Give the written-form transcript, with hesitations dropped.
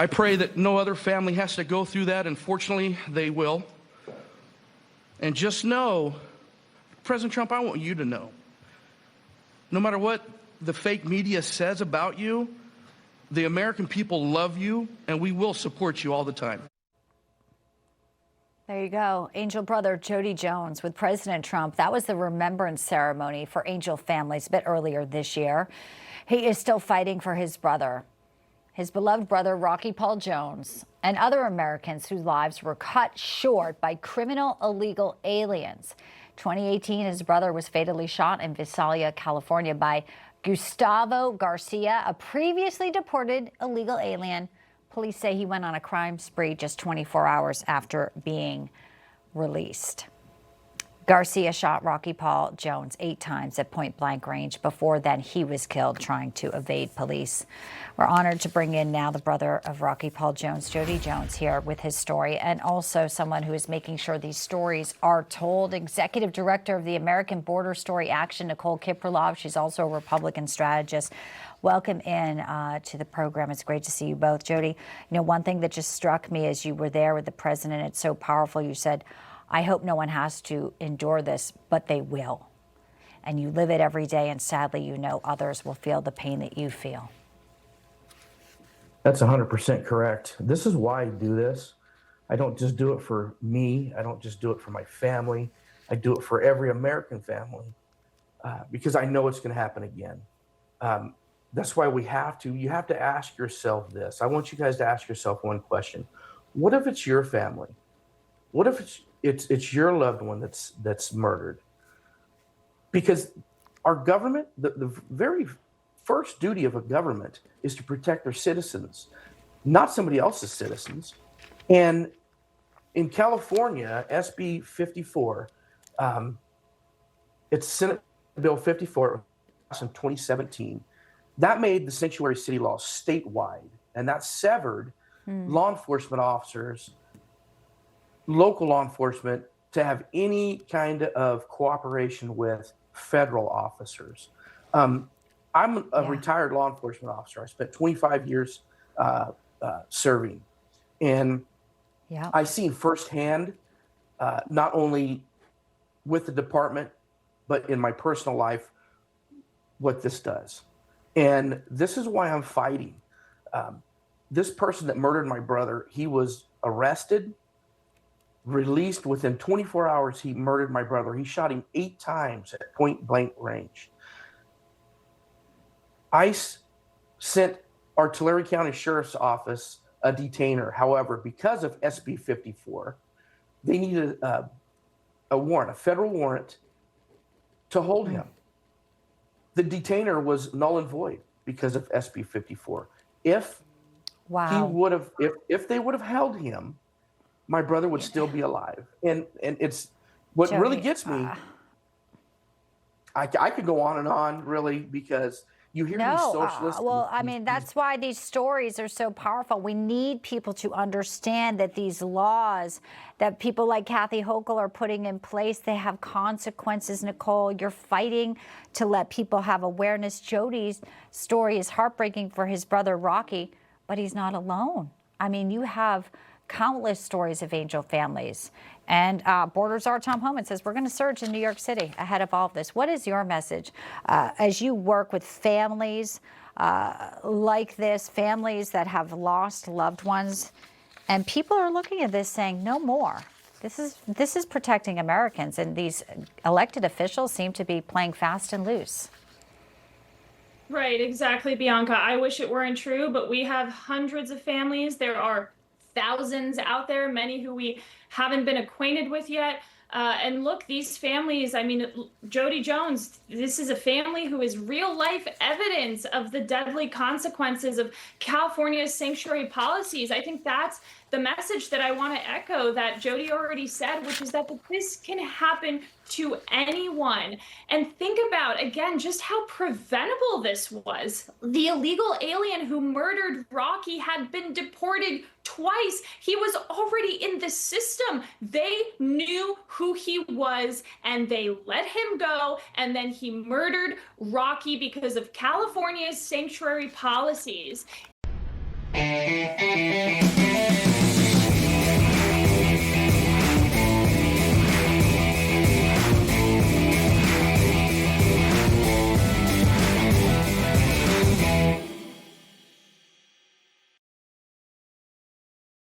I pray that no other family has to go through that, and fortunately, they will. And just know, President Trump, I want you to know, no matter what the fake media says about you, the American people love you, and we will support you all the time. There you go. Angel brother Jody Jones with President Trump. That was the remembrance ceremony for Angel families a bit earlier this year. He is still fighting for his brother, his beloved brother, Rocky Paul Jones, and other Americans whose lives were cut short by criminal illegal aliens. 2018, his brother was fatally shot in Visalia, California by Gustavo Garcia, a previously deported illegal alien. Police say he went on a crime spree just 24 hours after being released. Garcia shot Rocky Paul Jones 8 times at point-blank range. Before then, he was killed trying to evade police. We're honored to bring in now the brother of Rocky Paul Jones, Jody Jones, here with his story, and also someone who is making sure these stories are told. Executive Director of the American Border Story Action, Nicole Kipralov. She's also a Republican strategist. Welcome in to the program. It's great to see you both. Jody, you know, one thing that just struck me as you were there with the president, it's so powerful. You said, I hope no one has to endure this, but they will. And you live it every day, and sadly, you know others will feel the pain that you feel. That's 100% correct. This is why I do this. I don't just do it for me. I don't just do it for my family. I do it for every American family because I know it's going to happen again. That's why you have to ask yourself this. I want you guys to ask yourself one question. What if it's your family? What if it's your loved one that's murdered? Because our government, the very first duty of a government is to protect their citizens, not somebody else's citizens. And in California, SB 54, it's Senate Bill 54 in 2017. That made the sanctuary city law statewide, and that severed law enforcement officers, local law enforcement, to have any kind of cooperation with federal officers. I'm a retired law enforcement officer. I spent 25 years serving, and I've seen firsthand, not only with the department, but in my personal life, what this does. And this is why I'm fighting. This person that murdered my brother, he was arrested, released within 24 hours. He murdered my brother. He shot him 8 times at point blank range. ICE sent our Tulare County Sheriff's Office a detainer. However, because of SB 54, they needed a warrant, a federal warrant, to hold him. The detainer was null and void because of SB 54. If they would have held him, my brother would still be alive. And it's what Jody, really gets me. I could go on and on, really, because you hear these socialists. Well, I mean, that's why these stories are so powerful. We need people to understand that these laws that people like Kathy Hochul are putting in place, they have consequences. Nicole, you're fighting to let people have awareness. Jody's story is heartbreaking for his brother, Rocky, but he's not alone. I mean, you have countless stories of Angel families. And Border Czar Tom Homan says, we're going to surge in New York City ahead of all of this. What is your message as you work with families like this, families that have lost loved ones, and people are looking at this saying, no more. This is protecting Americans, and these elected officials seem to be playing fast and loose. Right, exactly, Bianca. I wish it weren't true, but we have hundreds of families. There are thousands out there, many who we haven't been acquainted with yet. And look, these families, I mean, Jody Jones, this is a family who is real life evidence of the deadly consequences of California's sanctuary policies. I think that's the message that I want to echo that Jody already said, which is that this can happen to anyone. And think about, again, just how preventable this was. The illegal alien who murdered Rocky had been deported twice. He was already in the system. They knew who he was and they let him go. And then he murdered Rocky because of California's sanctuary policies.